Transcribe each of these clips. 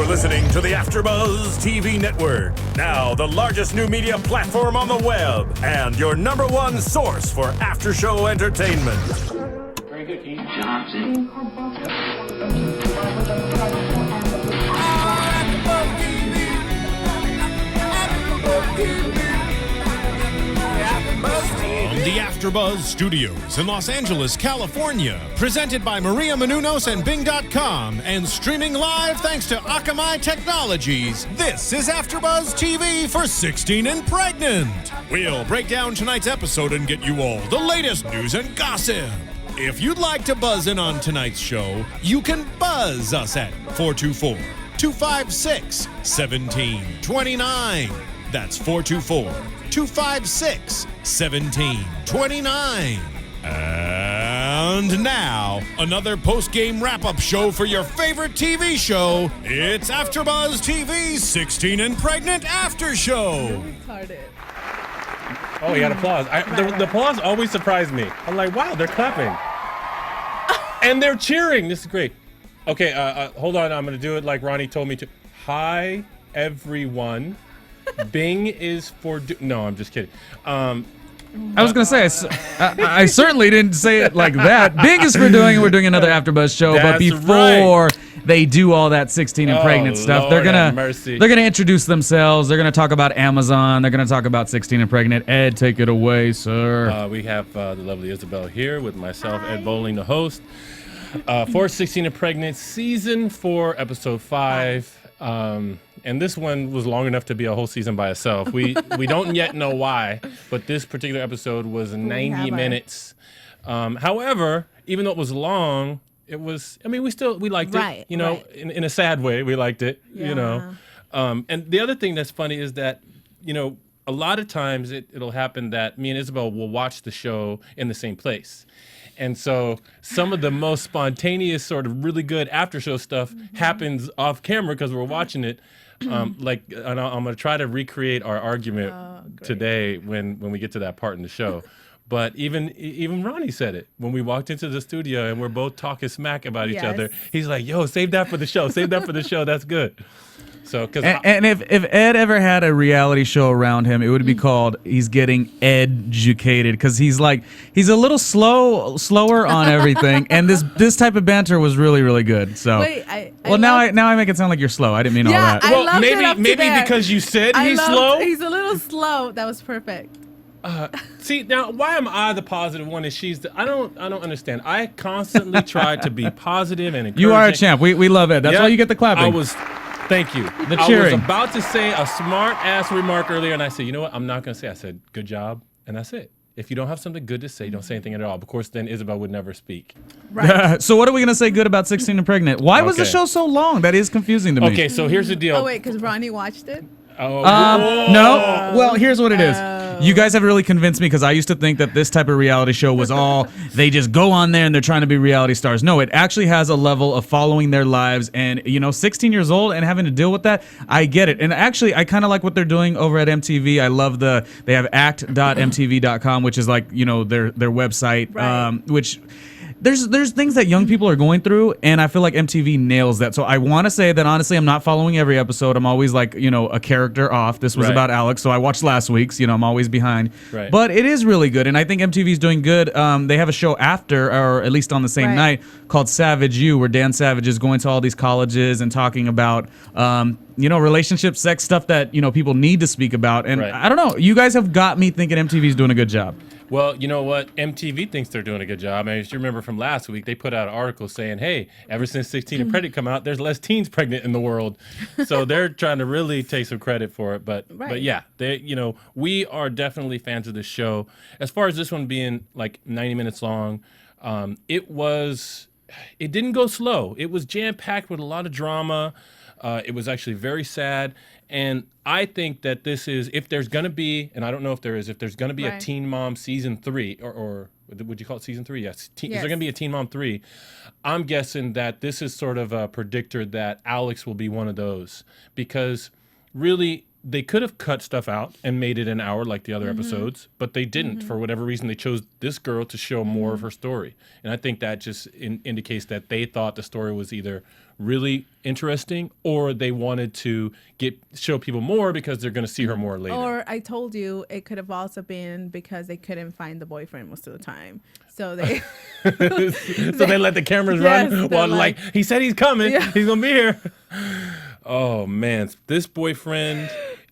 listening to the AFTERBUZZ TV network, now the largest new media platform on the web, and your #1 source for after-show entertainment. Very good, Keith Johnson. From the AFTERBUZZ Studios in Los Angeles, California, presented by Maria Menounos and Bing.com, and streaming live thanks to Akamai Technologies, this is AFTERBUZZ TV for 16 and Pregnant. We'll break down tonight's episode and get you all the latest news and gossip. If you'd like to buzz in on tonight's show, you can buzz us at 424-256-1729. That's 424-256-1729. And now, another post-game wrap-up show for your favorite TV show. It's AFTERBUZZ TV's 16 and Pregnant After Show. Oh, he had applause. The applause always surprised me. I'm like, wow, they're clapping. And they're cheering. This is great. Okay, hold on. I'm going to do it like Ronnie told me to. Hi, everyone. Bing is for... No, I'm just kidding. I was going to say, I certainly didn't say it like that. Bing is for doing it. We're doing another AFTERBUZZ show. That's but before right. they do all that 16 and pregnant stuff, Lord they're have mercy. gonna introduce themselves. They're going to talk about Amazon. They're going to talk about 16 and pregnant. Ed, take it away, sir. We have the lovely Isabel here with myself, Ed Bowling, the host. For 16 and Pregnant, Season 4, Episode 5. And this one was long enough to be a whole season by itself. We don't yet know why, but this particular episode was 90 minutes. However, even though it was long, it was, I mean, we liked it, you know, in a sad way, we liked it, you know. And the other thing that's funny is that, you know, a lot of times it'll happen that me and Isabel will watch the show in the same place. And so some of the most spontaneous sort of really good after show stuff happens off camera because we're watching it. And I'm going to try to recreate our argument today when we get to that part in the show. But even Ronnie said it when we walked into the studio and we're both talking smack about each other. He's like, yo, save that for the show. Save that for the show. That's good. So, and if Ed ever had a reality show around him, it would be called "He's Getting Educated" because he's a little slower on everything, and this type of banter was really, really good. So, now I make it sound like you're slow. I didn't mean all that. Well, maybe because you said he's slow. He's a little slow. That was perfect. See, now why am I the positive one and she's the... I don't understand. I constantly try to be positive and encouraging. You are a champ. We love it. That's why you get the clapping. Thank you. The cheering. I was about to say a smart-ass remark earlier, and I said, you know what? I'm not going to say. I said, good job, and that's it. If you don't have something good to say, don't say anything at all. Of course, then Isabel would never speak. Right. So what are we going to say good about 16 and Pregnant? Why was the show so long? That is confusing to me. Okay, so here's the deal. Oh, wait, because Ronnie watched it? Oh, no. Well, here's what it is. You guys have really convinced me because I used to think that this type of reality show was all they just go on there and they're trying to be reality stars. No, it actually has a level of following their lives and, 16 years old and having to deal with that. I get it. And actually, I kind of like what they're doing over at MTV. I love they have act.mtv.com, which is like, their website, which... There's things that young people are going through, and I feel like MTV nails that. So I want to say that, honestly, I'm not following every episode. I'm always like, a character off. This was about Alex, so I watched last week's. I'm always behind. Right. But it is really good, and I think MTV's doing good. They have a show after, or at least on the same night, called Savage You, where Dan Savage is going to all these colleges and talking about, relationships, sex stuff that, people need to speak about. And I don't know. You guys have got me thinking MTV's doing a good job. Well, you know what? MTV thinks they're doing a good job. And as you remember from last week, they put out an article saying, hey, ever since 16 and Pregnant come out, there's less teens pregnant in the world. So they're trying to really take some credit for it. But yeah, we are definitely fans of this show. As far as this one being like 90 minutes long, it didn't go slow. It was jam-packed with a lot of drama. It was actually very sad. And I think that this is, if there's going to be, and I don't know if there is, if there's going to be a Teen Mom Season 3, or would you call it Season 3? Yes. Is there going to be a Teen Mom 3? I'm guessing that this is sort of a predictor that Alex will be one of those. Because really, they could have cut stuff out and made it an hour like the other episodes, but they didn't. For whatever reason, they chose this girl to show more of her story. And I think that just indicates that they thought the story was either really interesting or they wanted to show people more because they're going to see her more later. Or I told you it could have also been because they couldn't find the boyfriend most of the time. So they So they let the cameras run while like he said he's coming. Yeah. He's going to be here. Oh, man. This boyfriend,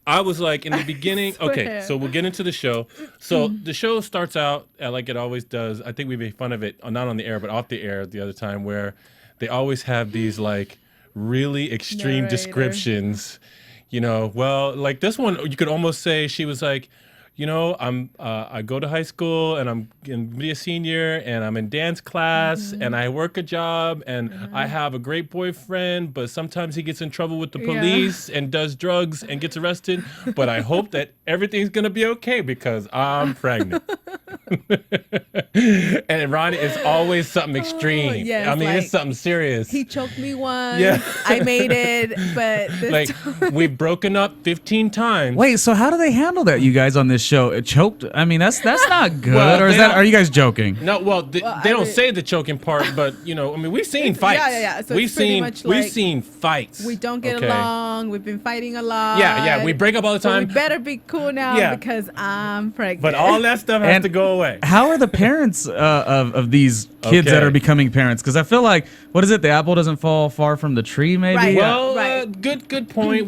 I was like in the beginning. Okay, so we'll get into the show. So the show starts out like it always does. I think we made fun of it, not on the air, but off the air the other time, where they always have these like really extreme descriptions. You know, well, like this one, you could almost say she was like, you know, I go to high school and I'm going to be a senior and I'm in dance class and I work a job and I have a great boyfriend, but sometimes he gets in trouble with the police and does drugs and gets arrested. But I hope that everything's going to be okay because I'm pregnant. And Ronnie, it's always something extreme. Yes, I mean, like, it's something serious. he choked me once. Yeah. I made it, but this Like, we've broken up 15 times. Wait, so how do they handle that, you guys, on this show? It choked? I mean, that's not good. Well, or is they are you guys joking? No, well, they don't say the choking part, but you know, I mean, we've seen fights. Yeah. So we've it's pretty seen much we've like, seen fights. we don't get along. We've been fighting a lot. Yeah, we break up all the So time. we better be cool now Yeah. because I'm pregnant. But all that stuff has And to go away. How are the parents of these kids that Okay. are becoming parents? Because I feel like, what is it? The apple doesn't fall far from the tree, maybe? Right. Well, Right. good point.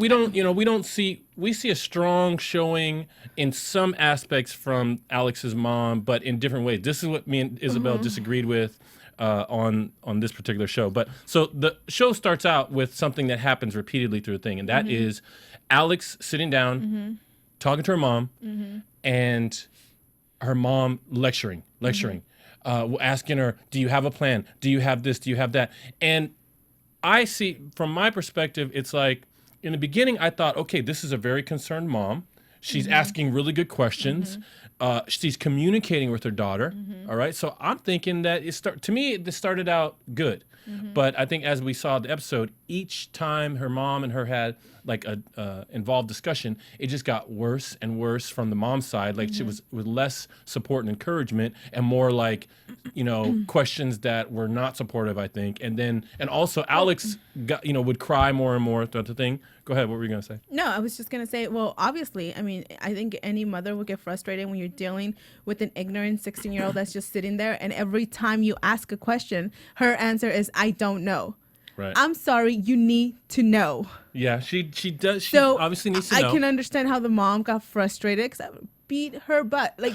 We see a strong showing in some aspects from Alex's mom, but in different ways. This is what me and Isabel disagreed with on this particular show. But so the show starts out with something that happens repeatedly through the thing, and that is Alex sitting down, talking to her mom, and her mom lecturing, asking her, do you have a plan? Do you have this? Do you have that? And I see, from my perspective, it's like, in the beginning, I thought, okay, this is a very concerned mom. She's asking really good questions. She's communicating with her daughter. All right. So I'm thinking that to me, this started out good. But I think as we saw the episode, each time her mom and her had like a involved discussion, it just got worse and worse from the mom's side. Like she was with less support and encouragement and more like, you know, questions that were not supportive, I think. And also Alex would cry more and more throughout the thing. Go ahead. What were you going to say? No, I was just going to say, well, obviously, I mean, I think any mother would get frustrated when you're dealing with an ignorant 16-year-old that's just sitting there. And every time you ask a question, her answer is, I don't know. Right. I'm sorry, you need to know. Yeah, she does. She So obviously needs to know. I can understand how the mom got frustrated because I would beat her butt. Like,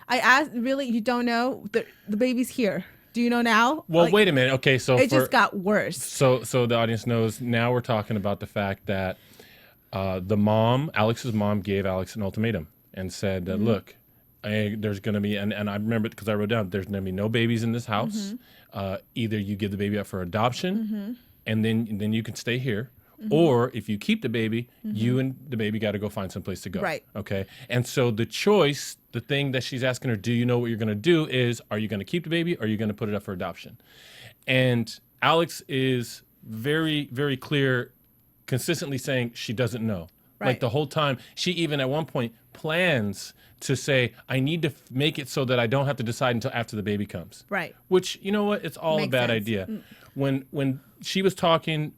I asked, really, you don't know? The baby's here. Do you know now? Well, like, wait a minute. Okay, so it just got worse. So the audience knows now we're talking about the fact that Alex's mom gave Alex an ultimatum and said that, look, there's going to be, and I remember because I wrote down, there's going to be no babies in this house. Either you give the baby up for adoption and then you can stay here. Or if you keep the baby, you and the baby got to go find someplace to go. Right. Okay. And so the choice, the thing that she's asking her, do you know what you're going to do, is are you going to keep the baby or are you going to put it up for adoption? And Alex is very, very clear, consistently saying she doesn't know. Right. Like the whole time. She even at one point plans to say, I need to make it so that I don't have to decide until after the baby comes. Right. Which, you know what? It's all Makes a bad sense. idea. When she was talking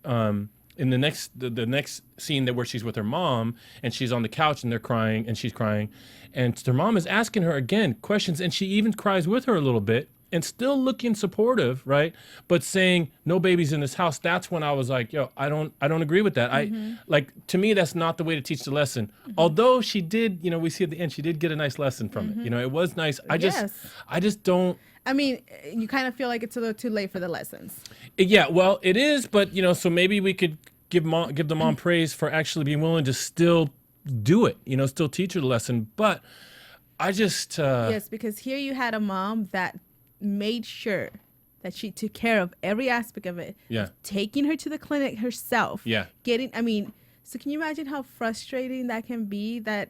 in the next scene where she's with her mom and she's on the couch and they're crying and she's crying and her mom is asking her again questions and she even cries with her a little bit and still looking supportive, right? But saying no babies in this house. That's when I was like, yo, I don't agree with that. To me, that's not the way to teach the lesson. Although she did, we see at the end, she did get a nice lesson from it. It was nice. I just don't. I mean, you kind of feel like it's a little too late for the lessons. Yeah, well, it is, but so maybe we could give the mom praise for actually being willing to still do it. Still teach her the lesson. But I just yes, because here you had a mom that made sure that she took care of every aspect of it. Yeah. Taking her to the clinic herself. Yeah. So can you imagine how frustrating that can be? That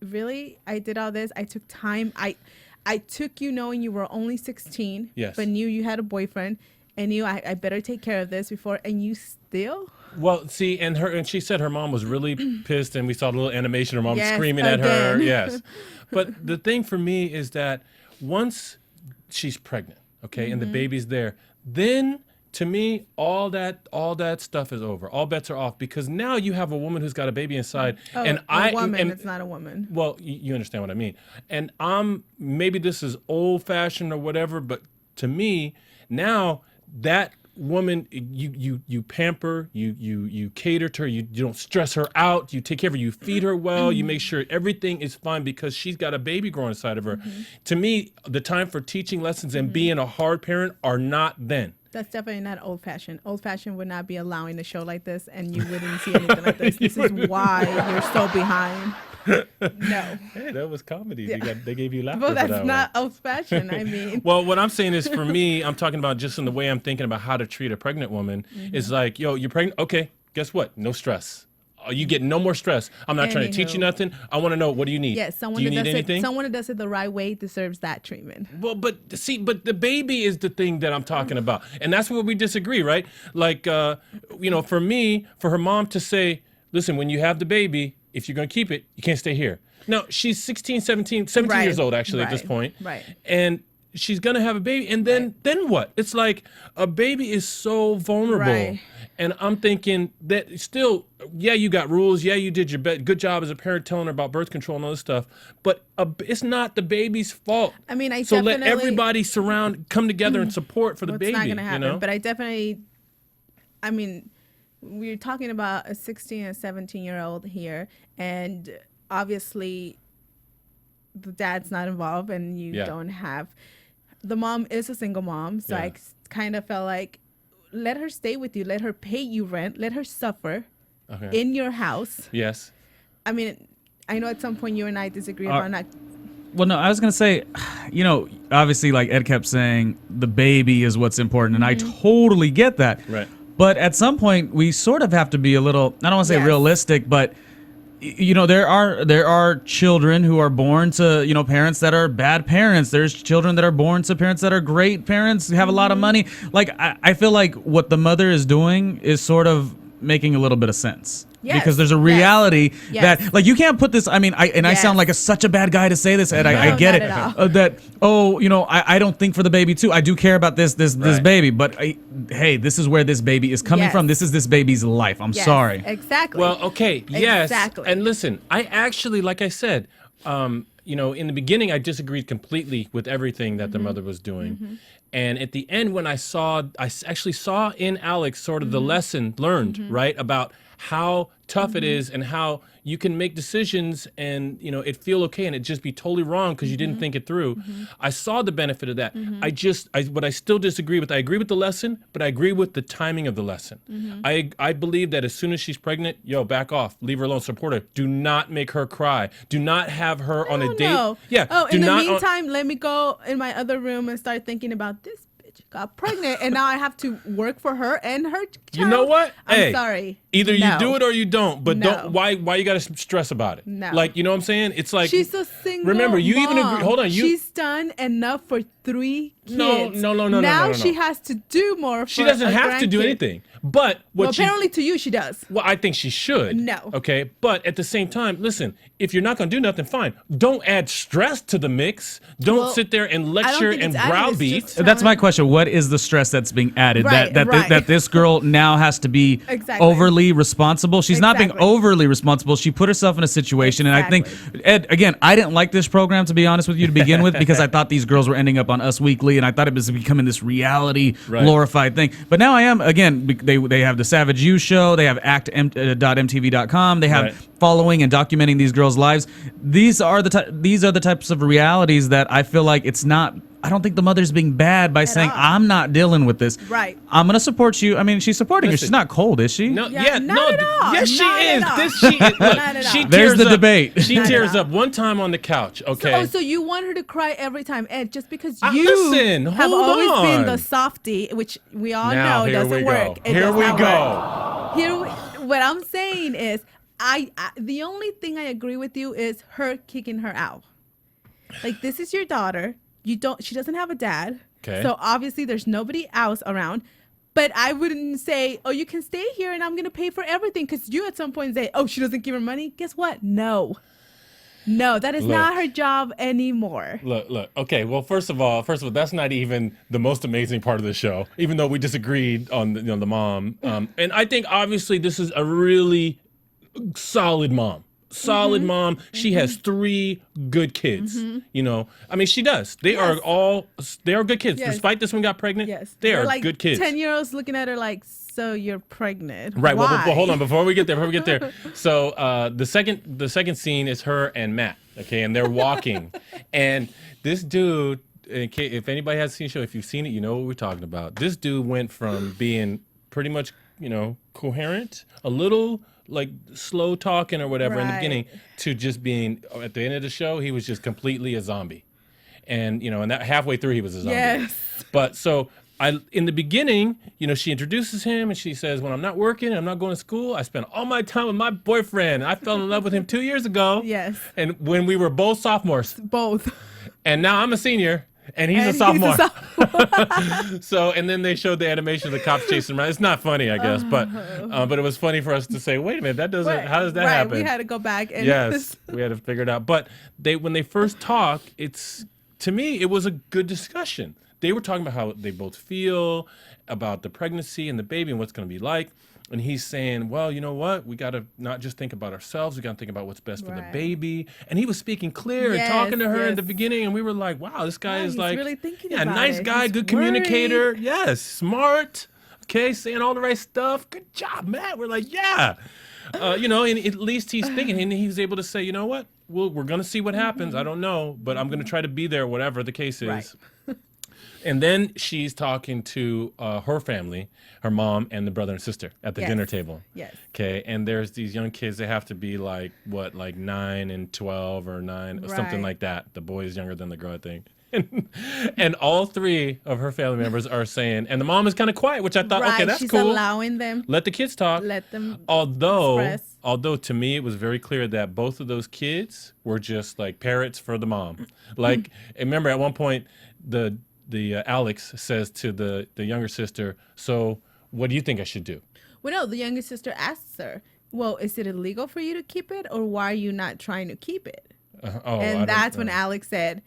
really, I did all this. I took time. I took you knowing you were only 16. Yes. But knew you had a boyfriend. knew I better take care of this before, and you still. Well, see, and she said her mom was really pissed, and we saw the little animation of her mom Yes, screaming at her. again. Yes, but the thing for me is that once she's pregnant, okay, and the baby's there, then to me all that stuff is over. All bets are off because now you have a woman who's got a baby inside, and a woman. It's not a woman. Well, you understand what I mean. And maybe this is old-fashioned or whatever, but to me now that woman, you pamper, you cater to her, you don't stress her out, you take care of her, you feed her well, you make sure everything is fine because she's got a baby growing inside of her. To me, the time for teaching lessons and being a hard parent are not then. That's definitely not old-fashioned. Old-fashioned would not be allowing a show like this, and you wouldn't see anything like this. This is why you're so behind. No. Hey, that was comedy. They gave you laughter. Well, that's that not old-fashioned. I mean. Well, what I'm saying is, for me, I'm talking about just in the way I'm thinking about how to treat a pregnant woman. Is like, yo, you're pregnant. Okay, guess what? No stress. You get no more stress. I'm not trying to teach you nothing. I want to know, what do you need? Yes, do you need anything? Someone who does it the right way deserves that treatment. Well, but the baby is the thing that I'm talking about. And that's where we disagree, right? Like, for me, for her mom to say, listen, when you have the baby, if you're going to keep it, you can't stay here. Now, she's 17 years old, actually, at this point. Right. And she's going to have a baby. And then what? It's like a baby is so vulnerable. Right. And I'm thinking that still, yeah, you got rules. Yeah, you did your good job as a parent telling her about birth control and all this stuff. But it's not the baby's fault. I mean, let everybody come together and support for the baby. It's not going to happen. You know? But I mean, we're talking about a 16 and 17-year-old here. And obviously, the dad's not involved and you don't have. The mom is a single mom. So I kind of felt like, let her stay with you. Let her pay you rent. Let her suffer in your house. Yes. I mean, I know at some point you and I disagree about not. Well, no, I was going to say, obviously, like Ed kept saying, the baby is what's important. And I totally get that. Right. But at some point, we sort of have to be a little, I don't want to say realistic, but there are children who are born to, parents that are bad parents. There's children that are born to parents that are great parents, who have a lot of money. Like, I feel like what the mother is doing is sort of making a little bit of sense. Yes. Because there's a reality that, like, you can't put this. I mean, I sound like such a bad guy to say this, Ed. I get it. I don't think for the baby too. I do care about this baby, but hey, this is where this baby is coming from. This is this baby's life. I'm sorry. Exactly. Well, okay, yes. Exactly. And listen, I actually, like I said, in the beginning, I disagreed completely with everything that the mother was doing. And at the end, when I actually saw in Alex sort of the lesson learned, right, about how tough it is and how you can make decisions and, it feel okay and it just be totally wrong because you didn't think it through. I saw the benefit of that. What I still disagree with, I agree with the lesson, but I agree with the timing of the lesson. I believe that as soon as she's pregnant, back off, leave her alone, support her. Do not make her cry. Do not have her on a date. No. Yeah. Oh, in the meantime, let me go in my other room and start thinking about this. Got pregnant and now I have to work for her and her child. You know what? I'm sorry. Either you do it or you don't, but don't. Why you got to stress about it? No. Like, you know what I'm saying? It's like she's a single remember, you mom. even agree. Hold on. She's done enough for 3 kids. No. Now she has to do more for she doesn't have to do anything. But apparently to you she does. Well, I think she should. No. Okay. But at the same time, listen, if you're not going to do nothing, fine. Don't add stress to the mix. Don't sit there and lecture and browbeat. That's my question. What is the stress that's being added? Right, that this girl now has to be overly responsible? She's not being overly responsible. She put herself in a situation. And I think, Ed, again, I didn't like this program, to be honest with you, to begin with, because I thought these girls were ending up on Us Weekly, and I thought it was becoming this reality glorified thing. But now I am, again, they have the Savage You show, they have act.mtv.com, they have following and documenting these girls' lives. These are the types of realities that I feel like it's not. I don't think the mother's being bad by saying, I'm not dealing with this. Right. I'm going to support you. I mean, she's supporting her. She's not cold, is she? No, not at all. Yes, she Not is. at all. Look, she There's the debate. She tears up one time on the couch, okay? So you want her to cry every time, Ed, just because listen, have hold always on. been the softie, which we all Now, know here doesn't we work. go. It Here does we not go. work. What I'm saying is, the only thing I agree with you is her kicking her out. Like, this is your daughter. She doesn't have a dad. Okay. So obviously there's nobody else around. But I wouldn't say, oh, you can stay here and I'm going to pay for everything. Because you at some point say, oh, she doesn't give her money. Guess what? No, that is not her job anymore. Look. Okay, well, first of all, that's not even the most amazing part of the show, even though we disagreed on the mom. And I think obviously this is a really solid mom. Mom. She has 3 good kids. You know, I mean, she does. They are good kids. Yes. Despite this one got pregnant, they They're are like good kids. 10-year-olds looking at her like, so you're pregnant. Right. Why? Well, hold on. Before we get there. So the second scene is her and Matt. Okay, and they're walking, and this dude. If anybody has seen the show, if you've seen it, you know what we're talking about. This dude went from being pretty much, coherent, a little like slow talking or whatever in the beginning, to just being at the end of the show, he was just completely a zombie, and and that halfway through he was a zombie. Yes. But so. In the beginning, she introduces him and she says, when I'm not working, I'm not going to school, I spend all my time with my boyfriend. I fell in love with him 2 years ago. Yes. And when we were both sophomores. Both. And now I'm a senior and he's a sophomore. So, and then they showed the animation of the cops chasing him around. It's not funny, I guess, but it was funny for us to say, wait a minute, how does that happen? We had to go back. And yes, we had to figure it out. But when they first talk, to me, it was a good discussion. They were talking about how they both feel about the pregnancy and the baby and what's going to be like. And he's saying, well, you know what? We got to not just think about ourselves. We got to think about what's best for the baby. And he was speaking clear and talking to her in the beginning. And we were like, wow, this guy is like, really thinking about nice guy, He's good communicator. Yes, smart. Okay, saying all the right stuff. Good job, Matt. We're like, yeah. And at least he's thinking. And he was able to say, you know what? We're going to see what happens. I don't know. But I'm going to try to be there, whatever the case is. Right. And then she's talking to her family, her mom and the brother and sister at the dinner table. Yes. Okay. And there's these young kids. They have to be like 9 and 12 or 9 or something like that. The boy is younger than the girl, I think. And all 3 of her family members are saying, and the mom is kind of quiet, which I thought, okay, that's she's cool. allowing them. Let the kids talk. Let them express. Although to me it was very clear that both of those kids were just like parrots for the mom. Like, remember at one point the Alex says to the younger sister, so what do you think I should do? Well, no, the younger sister asks her, well, is it illegal for you to keep it, or why are you not trying to keep it? And that's when Alex said,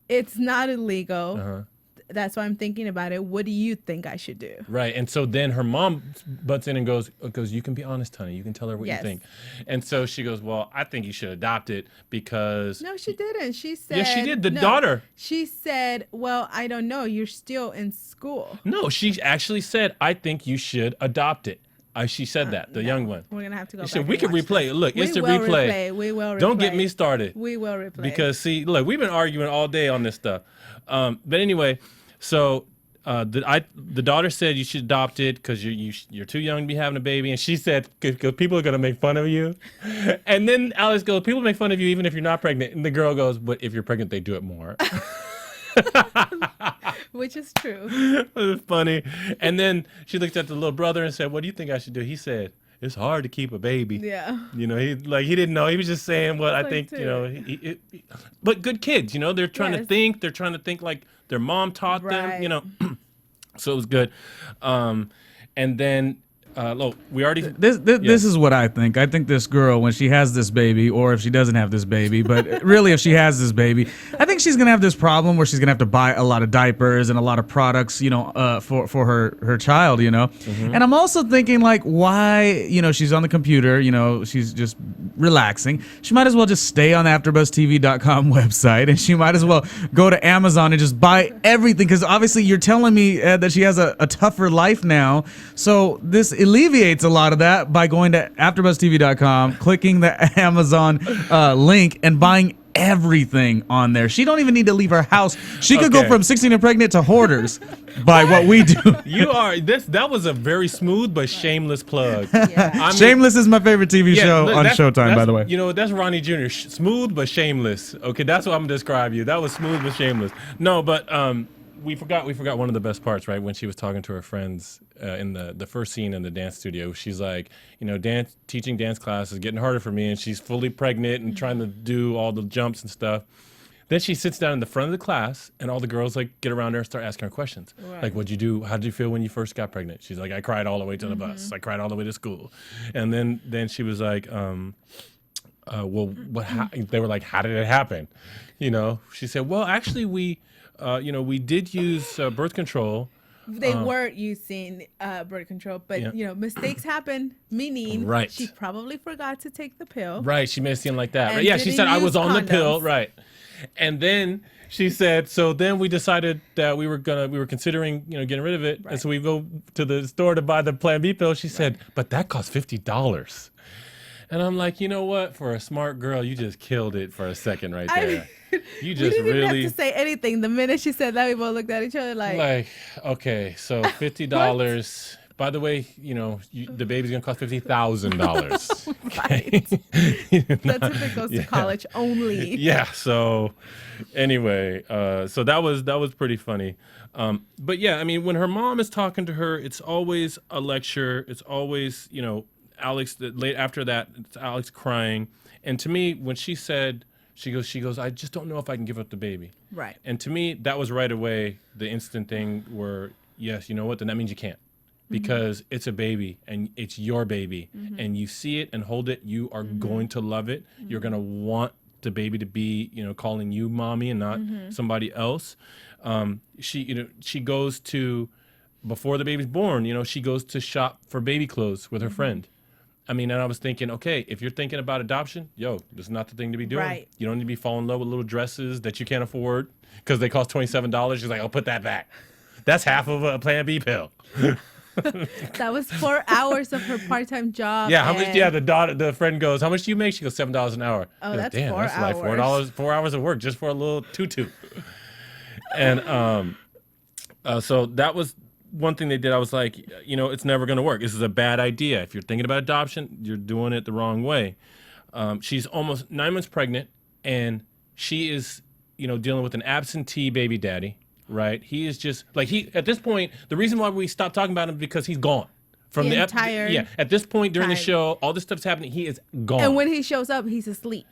it's not illegal. That's why I'm thinking about it. What do you think I should do? Right. And so then her mom butts in and goes, you can be honest, honey. You can tell her what you think. And so she goes, well, I think you should adopt it because... No, she didn't. She said... Yes, she did. The daughter. She said, well, I don't know. You're still in school. No, she actually said, I think you should adopt it. She said that, the young one. We're going to have to go back. We can replay it. Look, instant replay. We will replay. Don't get me started. We will replay. Because, see, look, we've been arguing all day on this stuff. But anyway... So the daughter said you should adopt it because you're too young to be having a baby, and she said because people are gonna make fun of you. And then Alex goes, people make fun of you even if you're not pregnant. And the girl goes, but if you're pregnant, they do it more. Which is true. It was funny. And then she looked at the little brother and said, what do you think I should do? He said, it's hard to keep a baby. Yeah. He didn't know. He was just saying what I think, but good kids, they're trying to think. They're trying to think like their mom taught them, So it was good. And then we already... This is what I think. I think this girl, when she has this baby, or if she doesn't have this baby, but really if she has this baby, I think she's going to have this problem where she's going to have to buy a lot of diapers and a lot of products, for her child, And I'm also thinking, like, why, she's on the computer, she's just relaxing. She might as well just stay on the AfterBuzzTV.com website, and she might as well go to Amazon and just buy everything, because obviously you're telling me that she has a tougher life now. So this alleviates a lot of that by going to AfterBuzzTV.com, clicking the Amazon link, and buying everything on there. She don't even need to leave her house. She could go from 16 and pregnant to hoarders by what we do. That was a very smooth but shameless plug. Yeah. Shameless is my favorite TV show on Showtime, by the way. That's Ronnie Jr. Smooth but shameless. Okay, that's what I'm gonna describe you. That was smooth but shameless. No, but we forgot one of the best parts, right? When she was talking to her friends in the first scene in the dance studio. She's like, teaching dance class is getting harder for me, and she's fully pregnant and trying to do all the jumps and stuff. Then she sits down in the front of the class, and all the girls like get around her and start asking her questions. Right. Like, what'd you do? How did you feel when you first got pregnant? She's like, I cried all the way to the bus. I cried all the way to school. And then she was like, well, they were like, how did it happen? You know, she said, well, actually, we did use birth control. They were using birth control, but mistakes happen. Meaning, she probably forgot to take the pill. Right, she made it seem like that. Right? Yeah, she said I was on the pill. Right, and then she said, so then we decided that we were considering getting rid of it, and so we go to the store to buy the Plan B pill. She said, but that cost $50. And I'm like, you know what? For a smart girl, you just killed it for a second right there. You just we didn't even have to say anything. The minute she said that, we both looked at each other like okay, so $50. By the way, the baby's gonna cost $50,000. Right. That's if it goes to college only. Yeah. So anyway, so that was pretty funny. But yeah, I mean, when her mom is talking to her, it's always a lecture. It's always Alex. Late after that, it's Alex crying. And to me, when she said. She goes, I just don't know if I can give up the baby. Right. And to me, that was right away the instant thing where, yes, you know what? Then that means you can't. Because it's a baby and it's your baby. And you see it and hold it. You are going to love it. You're going to want the baby to be, calling you mommy and not somebody else. She goes to, before the baby's born, she goes to shop for baby clothes with her friend. I mean, and I was thinking, okay, if you're thinking about adoption, this is not the thing to be doing. Right. You don't need to be falling in love with little dresses that you can't afford because they cost $27. She's like, I'll put that back. That's half of a Plan B pill. That was 4 hours of her part-time job. Yeah, how much? Yeah, the friend goes, how much do you make? She goes, $7 an hour. Oh, that's damn, 4 that's hours. Like $4, 4 hours of work just for a little tutu. And so that was. One thing they did, I was like, it's never going to work. This is a bad idea. If you're thinking about adoption, you're doing it the wrong way. She's almost 9 months pregnant, and she is, dealing with an absentee baby daddy, right? He is just, at this point, the reason why we stopped talking about him is because he's gone. From the entire yeah, at this point during the show, all this stuff's happening, he is gone. And when he shows up, he's asleep.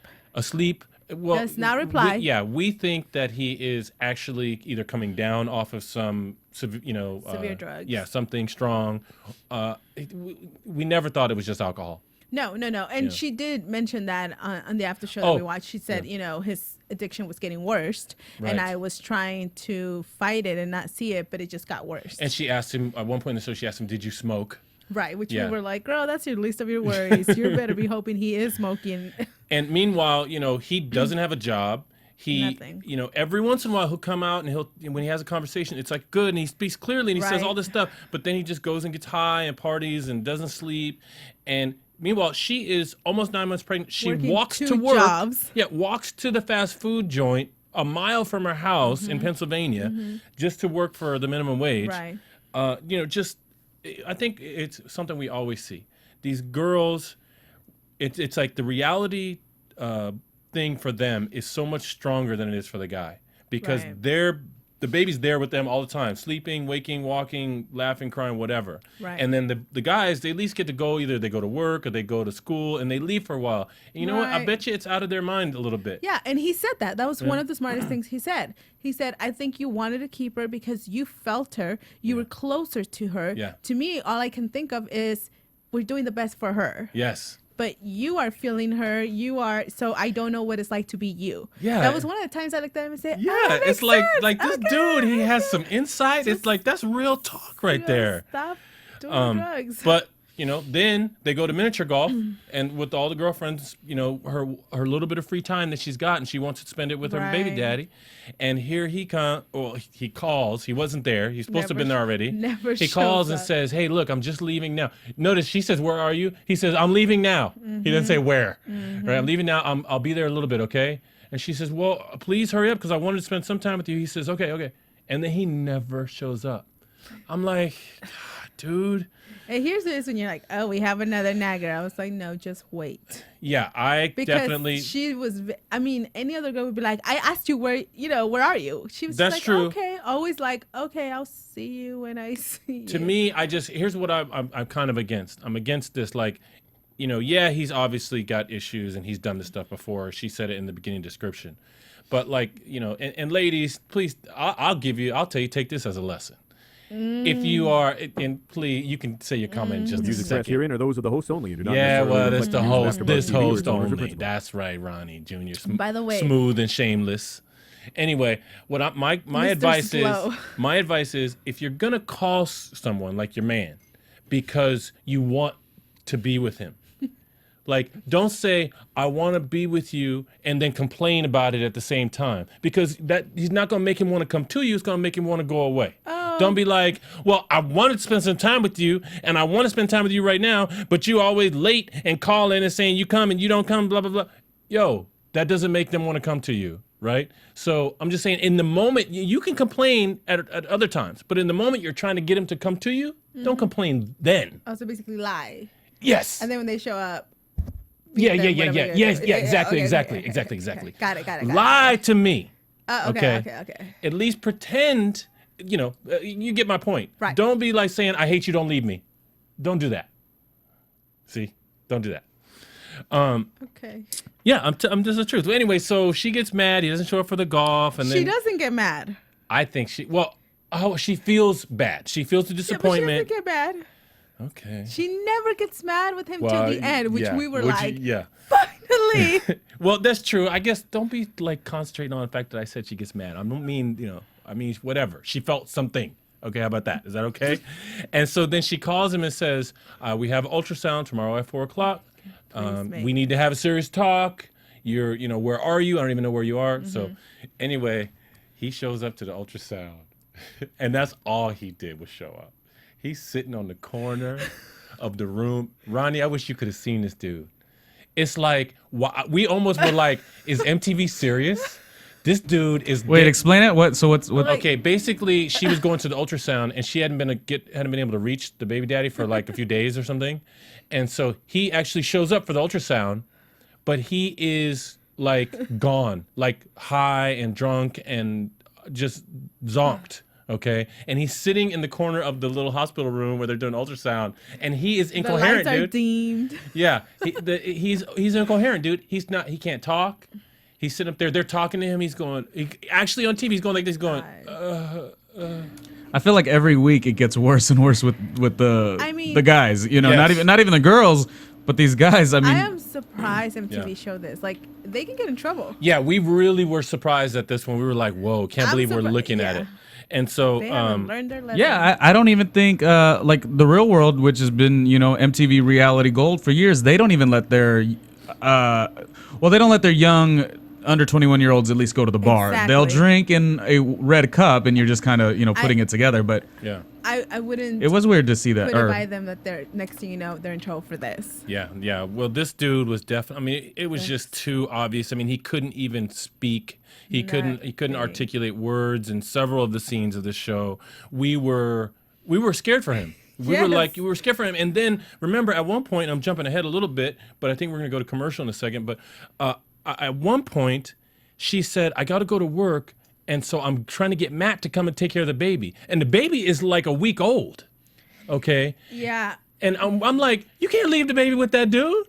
Well, does not reply. We think that he is actually either coming down off of some, severe drugs. Yeah, something strong. We never thought it was just alcohol. No. And she did mention that on the after show that we watched. She said, his addiction was getting worse, and I was trying to fight it and not see it, but it just got worse. And she asked him, at one point in the show, she asked him, did you smoke? Right, which we were like, girl, that's your least of your worries. You better be hoping he is smoking. And meanwhile, he doesn't have a job. Nothing. Every once in a while he'll come out and when he has a conversation, it's like good and he speaks clearly and he says all this stuff, but then he just goes and gets high and parties and doesn't sleep. And meanwhile, she is almost 9 months pregnant. She walks to work. Jobs. Yeah, walks to the fast food joint a mile from her house in Pennsylvania just to work for the minimum wage. Right. I think it's something we always see. These girls, it's like the reality thing for them is so much stronger than it is for the guy because the baby's there with them all the time, sleeping, waking, walking, laughing, crying, whatever. Right. And then the guys, they at least get to go, either they go to work or they go to school and they leave for a while. And you know what? I bet you it's out of their mind a little bit. Yeah, and he said that. That was one of the smartest things he said. He said, I think you wanted to keep her because you felt her. You were closer to her. Yeah. To me, all I can think of is we're doing the best for her. Yes. But you are feeling her. So I don't know what it's like to be you. Yeah. That was one of the times I looked at him and said, it's like this dude, he has some insight. It's like, that's real talk right there. Stop doing drugs. But, then they go to miniature golf and with all the girlfriends, her little bit of free time that she's got and she wants to spend it with her baby daddy. And here he calls. He wasn't there. He's supposed to have been there already. He calls and says, hey, look, I'm just leaving now. Notice she says, where are you? He says, I'm leaving now. He didn't say where. Right? I'm leaving now. I'll be there a little bit, okay? And she says, well, please hurry up because I wanted to spend some time with you. He says, okay. And then he never shows up. I'm like, dude. And here's this when you're like, oh, we have another nagger. I was like, no, just wait. Yeah, because she was, any other girl would be like, I asked you where are you? She was that's like, true. Okay. Always like, okay, I'll see you when I see you. To me, here's what I'm kind of against. I'm against this. Like, yeah, he's obviously got issues and he's done this stuff before. She said it in the beginning description. But like, and ladies, please, I'll tell you, take this as a lesson. If you are, and please, you can say your comment in just a Views expressed second. herein are those of the host only. You do not Yeah, necessarily well, that's reflect the views of host. AfterBuzz This TV or host its owners or only. principals. That's right, Ronnie Jr. By the way, Smooth and shameless. Anyway, my Mr. advice Slow. is if you're gonna call someone like your man because you want to be with him, like, don't say, I want to be with you, and then complain about it at the same time. Because he's not going to make him want to come to you. It's going to make him want to go away. Oh. Don't be like, well, I wanted to spend some time with you, and I want to spend time with you right now, but you always late and calling and saying you come and you don't come, blah, blah, blah. Yo, that doesn't make them want to come to you, right? So I'm just saying, in the moment, you can complain at other times, but in the moment you're trying to get him to come to you, don't complain then. Oh, so basically lie. Yes. And then when they show up. Yeah, then whatever yeah. you're Yes, doing. yeah, Okay, exactly. okay. Got it. Lie to me. Oh, okay. At least pretend, you get my point. Right. Don't be like saying, I hate you, don't leave me. Don't do that. See? Don't do that. Okay. Yeah, I'm just the truth. Anyway, so she gets mad. He doesn't show up for the golf. And She then doesn't get mad. I think she feels bad. She feels the disappointment. Yeah, but she doesn't get mad. Okay. She never gets mad with him till the end, which we were like, finally. Well, that's true. I guess don't be like concentrating on the fact that I said she gets mad. I don't mean, I mean, whatever. She felt something. Okay, how about that? Is that okay? And so then she calls him and says, we have ultrasound tomorrow at 4 o'clock. We need to have a serious talk. You're, where are you? I don't even know where you are. So anyway, he shows up to the ultrasound and that's all he did was show up. He's sitting on the corner of the room. Ronnie, I wish you could have seen this dude. It's like, we almost were like, is MTV serious? This dude is. Wait, explain it. What? Okay, basically, she was going to the ultrasound and she hadn't been able to reach the baby daddy for like a few days or something, and so he actually shows up for the ultrasound, but he is like gone, like high and drunk and just zonked. Okay, and he's sitting in the corner of the little hospital room where they're doing ultrasound, and he is incoherent, the lights dude. are deemed. Yeah, he's incoherent, dude. He can't talk. He's sitting up there. They're talking to him. He's going. Actually on TV, he's going like this, going. I feel like every week it gets worse and worse with the guys. Yes. Not even the girls, but these guys. I mean, I am surprised MTV showed this. Like, they can get in trouble. Yeah, we really were surprised at this one. We were like, whoa, can't believe we're looking at it. And so, They haven't learned their lesson. yeah, I don't even think like the Real World, which has been MTV reality gold for years. They don't even let their they don't let their young under 21-year-olds at least go to the bar. Exactly. They'll drink in a red cup, and you're just kind of putting it together. But yeah, I wouldn't. It was weird to see that. Put it by them that they're next thing you know they're in trouble for this. Yeah. Well, this dude was definitely. I mean, it was just too obvious. I mean, he couldn't even speak. He couldn't articulate words in several of the scenes of this show. We were scared for him. We were scared for him. And then remember, at one point, I'm jumping ahead a little bit, but I think we're gonna go to commercial in a second. But at one point, she said, "I got to go to work, and so I'm trying to get Matt to come and take care of the baby." And the baby is like a week old. Okay. Yeah. And I'm like, you can't leave the baby with that dude.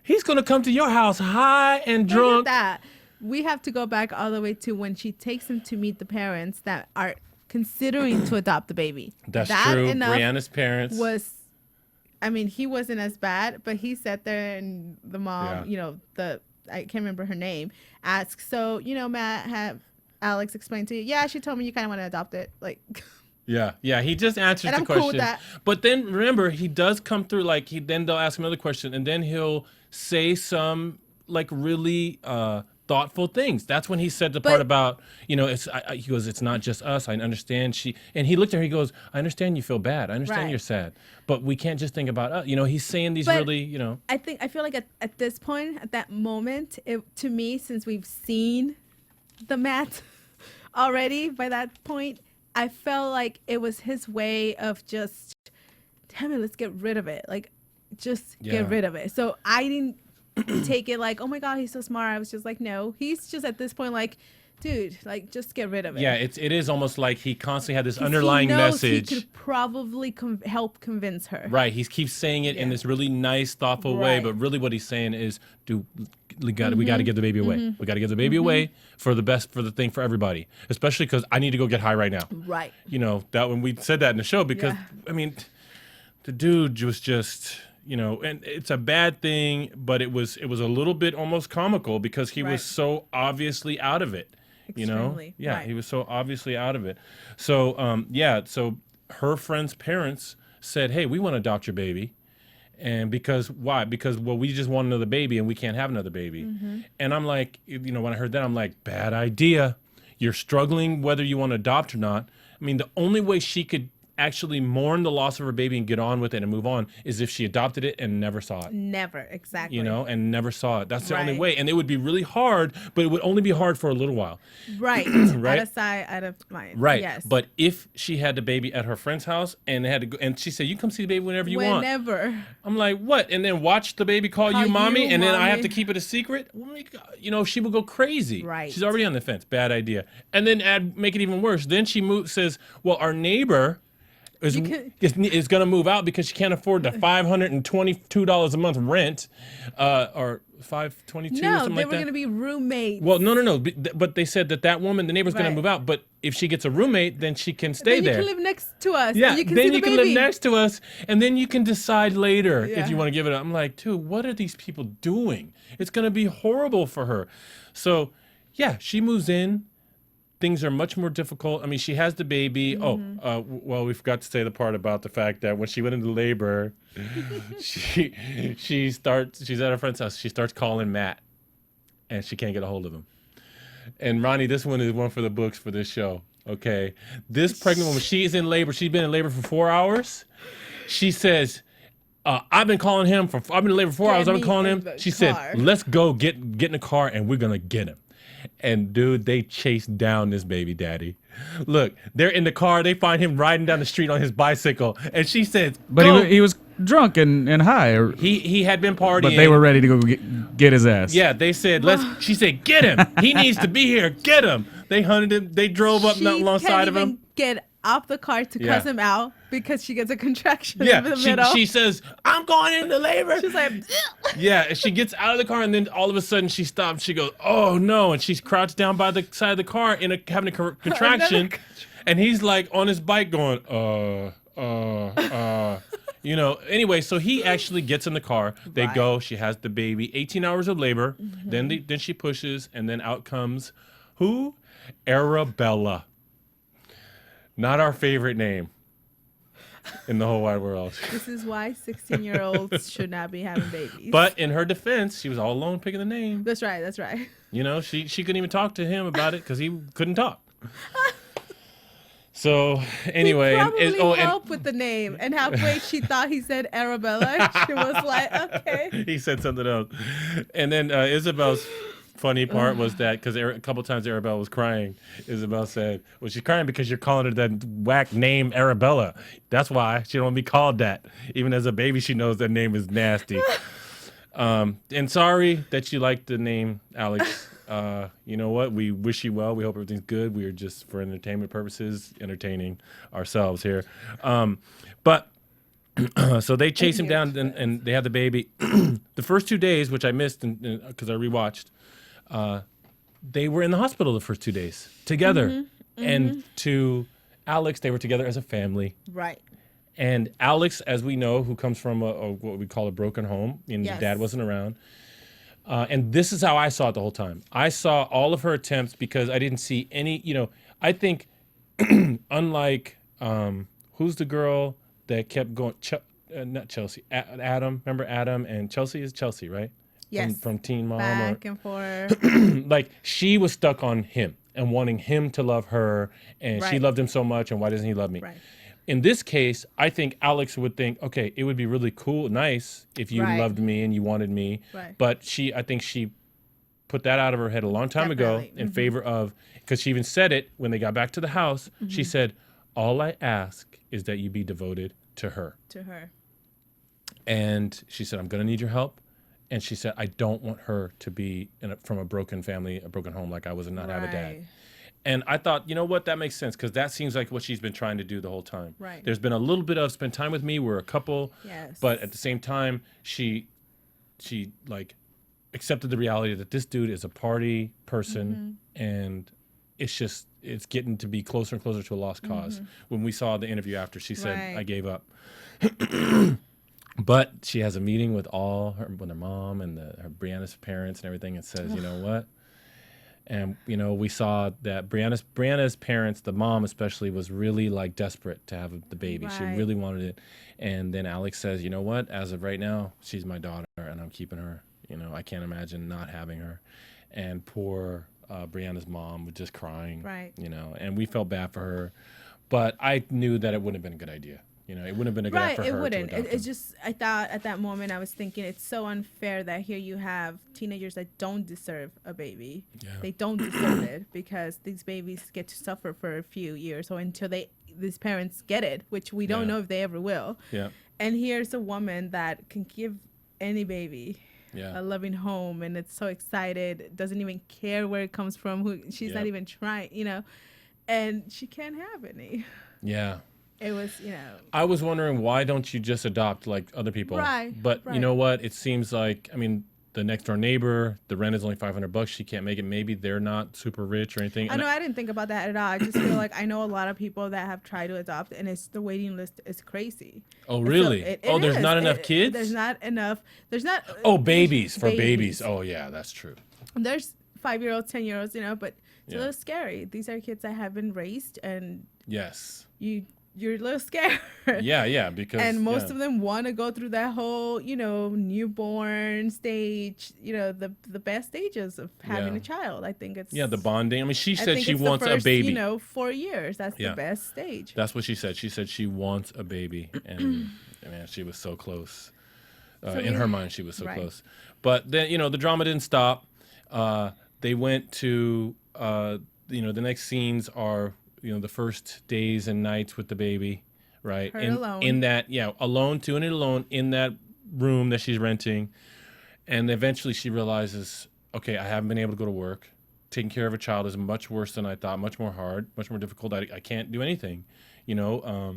He's gonna come to your house high and drunk. Look at that. We have to go back all the way to when she takes him to meet the parents that are considering to adopt the baby. That's true. Brianna's parents he wasn't as bad, but he sat there and the mom, I can't remember her name, asks, so, Matt, have Alex explained to you? Yeah, she told me you kind of want to adopt it. Like, Yeah, he just answers the I'm question. cool with that. But then remember, he does come through, like, then they'll ask him another question, and then he'll say some, like, really thoughtful things. That's when he said the part about, he goes, it's not just us. I understand and he looked at her, he goes, I understand you feel bad. I understand you're sad, but we can't just think about us. He's saying these really, I feel like at this point, at that moment, to me, since we've seen the Matt already by that point, I felt like it was his way of just, damn it, let's get rid of it. Like, just get rid of it. So I didn't take it like, oh my God, he's so smart. I was just like, no, he's just at this point like, dude, like, just get rid of it. Yeah, it is almost like he constantly had this 'Cause underlying he knows message. He could probably help convince her. Right, he keeps saying it in this really nice, thoughtful way, Right. but really what he's saying is, we got to give the baby away. We got to give the baby away for the thing for everybody, especially because I need to go get high right now. Right. You know, that when we said that in the show, because I mean, the dude was just, you know, and it's a bad thing, but it was a little bit almost comical because he was so obviously out of it. You know, Extremely, yeah, right. he was so obviously out of it. So, so her friend's parents said, "Hey, we want to adopt your baby." And why? Because, well, we just want another baby and we can't have another baby. And I'm like, you know, when I heard that, I'm like, bad idea. You're struggling whether you want to adopt or not. I mean, the only way she could actually mourn the loss of her baby and get on with it and move on is if she adopted it and never saw it. Never, exactly. You know, and never saw it. That's the only Right. way. And it would be really hard, but it would only be hard for a little while. Right. Right? Out of sight, out of mind. Right. Yes. But if she had the baby at her friend's house and had to go, and she said, "You come see the baby whenever you want." Whenever. I'm like, what? And then watch the baby call you mommy, and then I have to keep it a secret? Oh my God. You know, she would go crazy. Right. She's already on the fence. Bad idea. And then make it even worse. Then she says, well, our neighbor is going to move out because she can't afford the $522 a month rent, or $522 or something like that. No, they were going to be roommates. Well, no. But they said that woman, the neighbor's going Right. to move out. But if she gets a roommate, then she can stay then you there. can live next to us. Yeah, and you can then see you the can baby. live next to us, and then you can decide later if Yeah. you want to give it up. I'm like, dude, what are these people doing? It's going to be horrible for her. So, yeah, she moves in. Things are much more difficult. I mean, she has the baby. Well, we forgot to say the part about the fact that when she went into labor, she's at her friend's house. She starts calling Matt, and she can't get a hold of him. And Ronnie, this one is one for the books for this show. Okay, this pregnant woman, she is in labor. She's been in labor for 4 hours. She says, I've been calling him I've been in labor for 4 hours. I've been calling him. She said, let's go get in the car and we're gonna get him. And dude, they chased down this baby daddy. Look, they're in the car. They find him riding down the street on his bicycle, and she says, But he was drunk and high. He had been partying. But they were ready to go get his ass. Yeah, they said, she said, get him. He needs to be here. Get him. They hunted him. They drove up alongside of him. She can't even get off the car to cuss him out because she gets a contraction in the Yeah, middle. she says, I'm going into labor. She's like, yeah, she gets out of the car, and then all of a sudden she stops. She goes, oh, no. And she's crouched down by the side of the car having a contraction. And he's like on his bike going, you know. Anyway, so he actually gets in the car. They go. She has the baby. 18 hours of labor. Then she pushes, and then out comes who? Arabella. Not our favorite name in the whole wide world. this is why 16-year-olds should not be having babies. But in her defense, she was all alone picking the name. That's right. That's right. You know, she couldn't even talk to him about it because he couldn't talk. So anyway, He probably helped with the name, and halfway she thought he said Arabella. She was like, okay. He said something else. And then Isabel's funny part was that because a couple times Arabella was crying, Isabel said, well, she's crying because you're calling her that whack name Arabella. That's why she don't want to be called that. Even as a baby, she knows that name is nasty. And sorry that you like the name Alex. You know what? We wish you well. We hope everything's good. We are just, for entertainment purposes, entertaining ourselves here. But so they chase him down and they have the baby. The first 2 days, which I missed because I rewatched, they were in the hospital the first 2 days together. And to Alex, they were together as a family. Right. And Alex, as we know, who comes from what we call a broken home, and Yes. dad wasn't around. And this is how I saw it the whole time. I saw all of her attempts because I didn't see any, I think unlike, who's the girl that kept going, not Chelsea, Adam, remember Adam and Chelsea is Chelsea, right? Yes. From Teen Mom. Back and forth. Like she was stuck on him and wanting him to love her and she Right. loved him so much and why doesn't he love me? Right. In this case, I think Alex would think, okay, it would be really cool, nice if you Right. loved me and you wanted me. Right. But I think she put that out of her head a long time ago Definitely. in favor of, because she even said it when they got back to the house. She said, all I ask is that you be devoted to her. To her. And she said, I'm going to need your help. And she said, I don't want her to be from a broken family, a broken home, like I was and not have a dad. And I thought, you know what, that makes sense, because that seems like what she's been trying to do the whole time. Right. There's been a little bit of spend time with me. We're a couple. Yes. But at the same time, she like accepted the reality that this dude is a party person, and it's getting to be closer and closer to a lost cause. When we saw the interview after, she said, I gave up. But she has a meeting with with her mom and her Brianna's parents and everything, and says, you know what? And, you know, we saw that Brianna's parents, the mom especially, was really like desperate to have the baby. She really wanted it. And then Alex says, you know what? As of right now, she's my daughter and I'm keeping her. You know, I can't imagine not having her. And poor Brianna's mom was just crying, you know, and we felt bad for her. But I knew that it wouldn't have been a good idea. You know, it wouldn't have been a good idea for her. Right, it wouldn't. To adopt It's just, I thought at that moment, I was thinking it's so unfair that here you have teenagers that don't deserve a baby. Yeah. They don't deserve it because these babies get to suffer for a few years or until these parents get it, which we don't know if they ever will. Yeah. And here's a woman that can give any baby a loving home, and it's so excited, doesn't even care where it comes from, she's not even trying, you know, and she can't have any. Yeah. It was, you know. I was wondering, why don't you just adopt like other people? Right. But you know what? It seems like, I mean, the next door neighbor, the rent is only $500. She can't make it. Maybe they're not super rich or anything. I know. I didn't think about that at all. I just feel like I know a lot of people that have tried to adopt, and the waiting list is crazy. Oh, really? So there's not enough kids? There's not enough. There's not. Oh, babies. For babies. Oh, yeah, that's true. There's 5-year-olds, 10-year-olds, you know, but it's a little scary. These are kids that have been raised, and you're a little scared. Yeah, because and most of them want to go through that whole, you know, newborn stage, you know, the best stages of having a child. I think it's the bonding. I mean, she said she wants the first, a baby. You know, 4 years. That's the best stage. That's what she said. She said she wants a baby, and man, she was so close. In her mind, she was so close. But then, you know, the drama didn't stop. They went to, you know, the next scenes are, you know, the first days and nights with the baby, right? Alone. In that, doing it alone in that room that she's renting. And eventually she realizes, okay, I haven't been able to go to work. Taking care of a child is much worse than I thought, much more hard, much more difficult. I can't do anything, you know?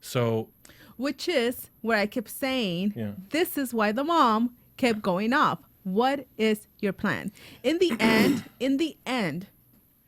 So. Which is where I kept saying, this is why the mom kept going off. What is your plan? In the end,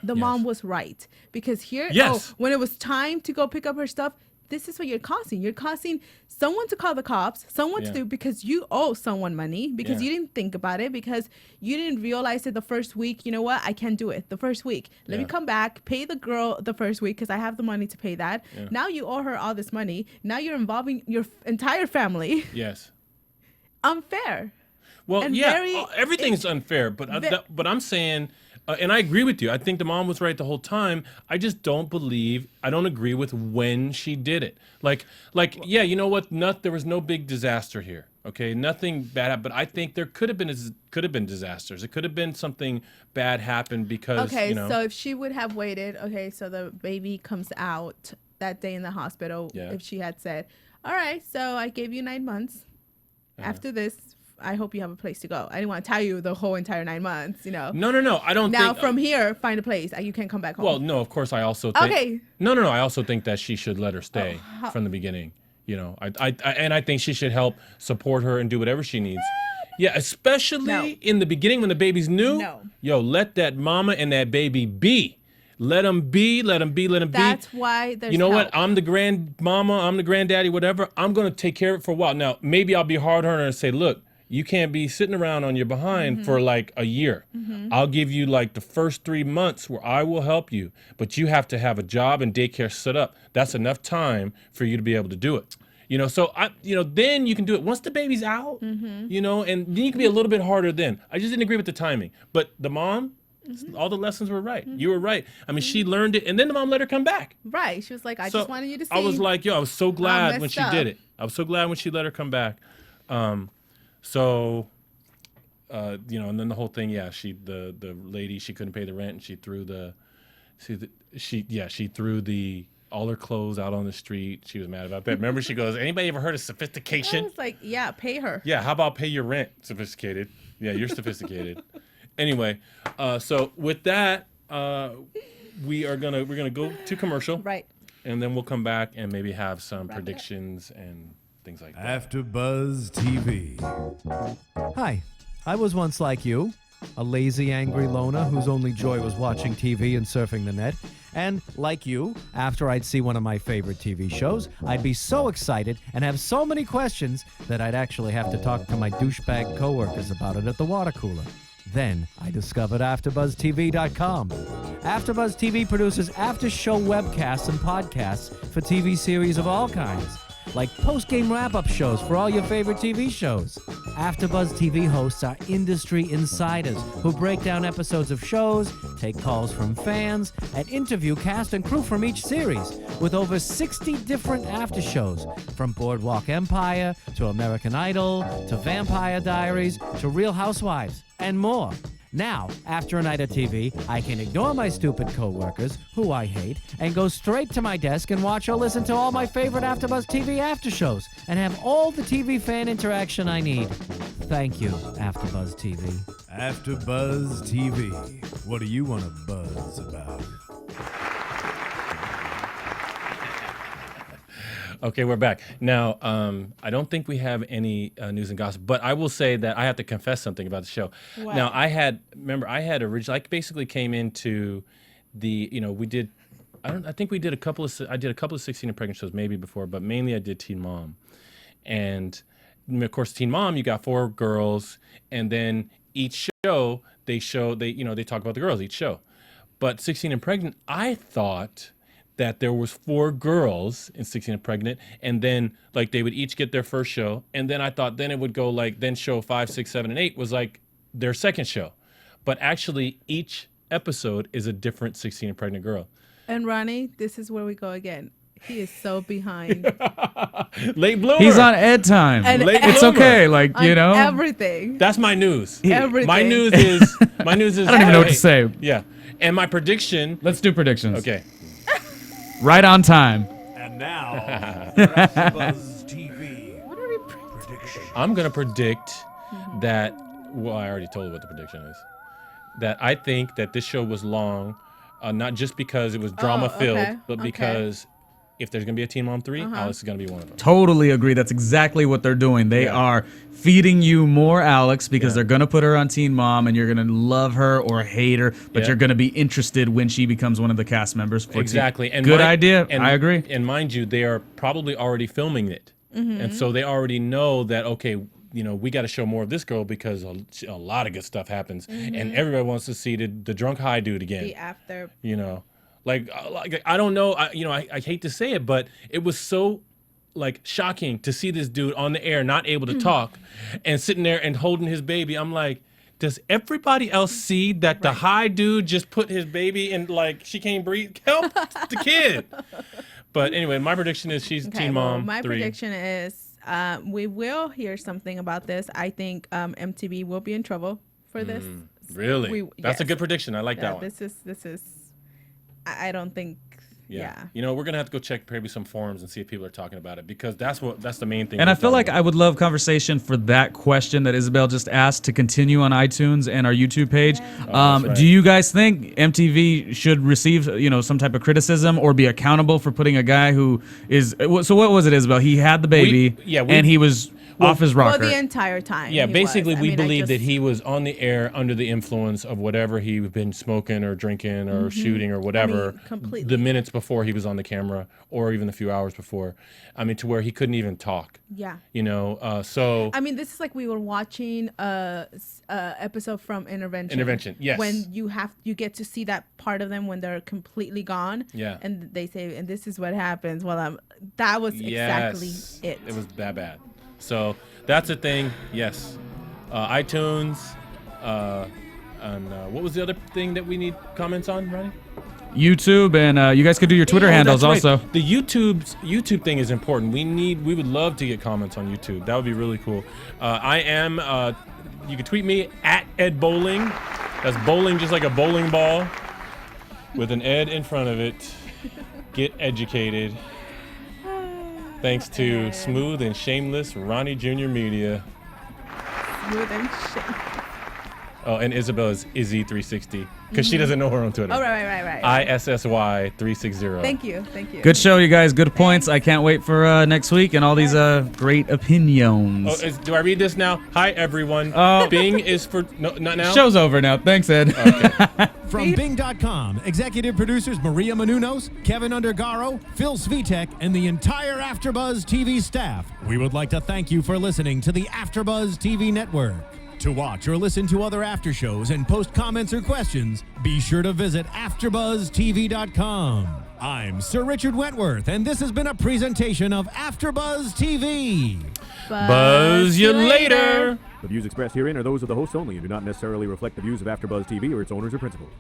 the mom was right, because here, when it was time to go pick up her stuff, this is what you're causing. You're causing someone to call the cops, someone to do, because you owe someone money, because you didn't think about it, because you didn't realize it the first week. You know what? I can't do it the first week. Let me come back, pay the girl the first week because I have the money to pay that. Now you owe her all this money. Now you're involving your entire family. Yes. Unfair. Well, everything's unfair, but I'm saying. And I agree with you. I think the mom was right the whole time. I just don't agree with when she did it. Like, you know what? There was no big disaster here. Okay, nothing bad happened. But I think there could have been disasters. It could have been something bad happened because. Okay, you know, so if she would have waited, so the baby comes out that day in the hospital. If she had said, "All right, so I gave you 9 months. After this, I hope you have a place to go." I didn't want to tell you the whole entire 9 months, you know. No. I don't now, think. From here, find a place. You can't come back home. Well, no, of course, I also think. Okay. No. I also think that she should let her stay from the beginning. You know, I think she should help support her and do whatever she needs. Yeah, especially in the beginning when the baby's new. No. Yo, let that mama and that baby be. Let them be. That's why there's You know help. what? I'm the grandmama, I'm the granddaddy, whatever. I'm going to take care of it for a while. Now, maybe I'll be hard on her and say, look, you can't be sitting around on your behind for like a year. I'll give you like the first 3 months where I will help you, but you have to have a job and daycare set up. That's enough time for you to be able to do it. You know, so then you can do it once the baby's out, you know, and then you can be a little bit harder then. I just didn't agree with the timing, but the mom, all the lessons were right. You were right. I mean, she learned it, and then the mom let her come back. Right. She was like, I just wanted you to see. I was like, I was so glad when she up. did it. I was so glad when she let her come back. So, you know, and then the whole thing, the lady, she couldn't pay the rent, and she threw the all her clothes out on the street. She was mad about that. Remember, she goes, anybody ever heard of I sophistication? was like, yeah, pay her. Yeah, how about pay your rent, sophisticated? Yeah, you're sophisticated. Anyway, so with that, we're gonna go to commercial. Right. And then we'll come back and maybe have some predictions and things like that. AfterBuzz TV. Hi, I was once like you, a lazy, angry loner whose only joy was watching TV and surfing the net. And like you, after I'd see one of my favorite TV shows, I'd be so excited and have so many questions that I'd actually have to talk to my douchebag coworkers about it at the water cooler. Then I discovered AfterBuzzTV.com. AfterBuzz TV produces after-show webcasts and podcasts for TV series of all kinds, like post-game wrap-up shows for all your favorite TV shows. AfterBuzz TV hosts are industry insiders who break down episodes of shows, take calls from fans, and interview cast and crew from each series, with over 60 different after-shows, from Boardwalk Empire to American Idol to Vampire Diaries to Real Housewives, and more. Now, after a night of TV, I can ignore my stupid coworkers, who I hate, and go straight to my desk and watch or listen to all my favorite AfterBuzz TV after shows, and have all the TV fan interaction I need. Thank you, AfterBuzz TV. AfterBuzz TV. What do you want to buzz about? Okay, we're back. Now, I don't think we have any news and gossip, but I will say that I have to confess something about the show. What? Now, I originally, I basically came into the, we did, I think we did a couple of 16 and pregnant shows maybe before, but mainly I did Teen Mom. And of course, Teen Mom, you got 4 girls, and then each show, they talk about the girls each show. But 16 and pregnant, I thought that there was 4 girls in 16 and pregnant, and then like they would each get their first show, and then I thought then it would go like then show 5, 6, 7, and 8 was like their second show, but actually each episode is a different 16 and pregnant girl. And Ronnie, this is where we go again. He is so behind. Late bloomer. He's on ed time. And It's bloomer. okay, like on you know. everything. That's my news. Everything. My news is I don't even know what to say. Yeah, and my prediction. Let's do predictions. Okay. Right on time. And now, AfterBuzz TV. What are we predicting? I'm going to predict that, well, I already told what the prediction is, that I think that this show was long, not just because it was drama-filled, okay, but okay. because if there's going to be a Teen Mom 3, Alex is going to be one of them. Totally agree. That's exactly what they're doing. They are feeding you more Alex because they're going to put her on Teen Mom, and you're going to love her or hate her, but you're going to be interested when she becomes one of the cast members for Exactly. And good idea. And, I agree. And mind you, they are probably already filming it. And so they already know that, okay, we got to show more of this girl because a lot of good stuff happens. And everybody wants to see the drunk high dude again. The after. Like I don't know, I hate to say it, but it was so like shocking to see this dude on the air not able to talk and sitting there and holding his baby. I'm like, does everybody else see that the high dude just put his baby in, like, she can't breathe? Help the kid. But anyway, my prediction is she's Teen Mom my 3. prediction is we will hear something about this. I think MTV will be in trouble for this. Really? That's a good prediction. I like that one. This is. I don't think. Yeah. We're gonna have to go check maybe some forums and see if people are talking about it, because that's the main thing. And I feel like I would love conversation for that question that Isabel just asked to continue on iTunes and our YouTube page. Right. Do you guys think MTV should receive, some type of criticism or be accountable for putting a guy who is? So what was it, Isabel? He had the baby, and he was off his rocker. Well, the entire time. Yeah, basically, we believe that he was on the air under the influence of whatever he'd been smoking or drinking or shooting or whatever. Completely. The minutes before he was on the camera, or even a few hours before. To where he couldn't even talk. Yeah. So. This is like we were watching a episode from Intervention. Intervention, yes. When you get to see that part of them when they're completely gone. Yeah. And they say, and this is what happens. Well, that was exactly it. It was that bad. So that's a thing. Yes. iTunes. And what was the other thing that we need comments on, Ronnie? YouTube, and you guys could do your Twitter handles that's right. also. The YouTube thing is important. We would love to get comments on YouTube. That would be really cool. You can tweet me at Ed Bowling. That's bowling just like a bowling ball with an Ed in front of it. get educated. Thanks to Smooth and Shameless Ronnie Jr. Media. Smooth and shameless. Oh, and Isabel is Izzy360 because she doesn't know her on Twitter. Oh, right. ISSY360. Thank you. Good show, you guys. Good points. I can't wait for next week and all these great opinions. Oh, do I read this now? Hi, everyone. Bing is for... No, not now? Show's over now. Thanks, Ed. Okay. From Bing.com, executive producers Maria Menounos, Kevin Undergaro, Phil Svitek, and the entire AfterBuzz TV staff, we would like to thank you for listening to the AfterBuzz TV network. To watch or listen to other after shows and post comments or questions, be sure to visit AfterBuzzTV.com. I'm Sir Richard Wentworth, and this has been a presentation of AfterBuzz TV. Buzz you later. The views expressed herein are those of the hosts only and do not necessarily reflect the views of AfterBuzz TV or its owners or principals.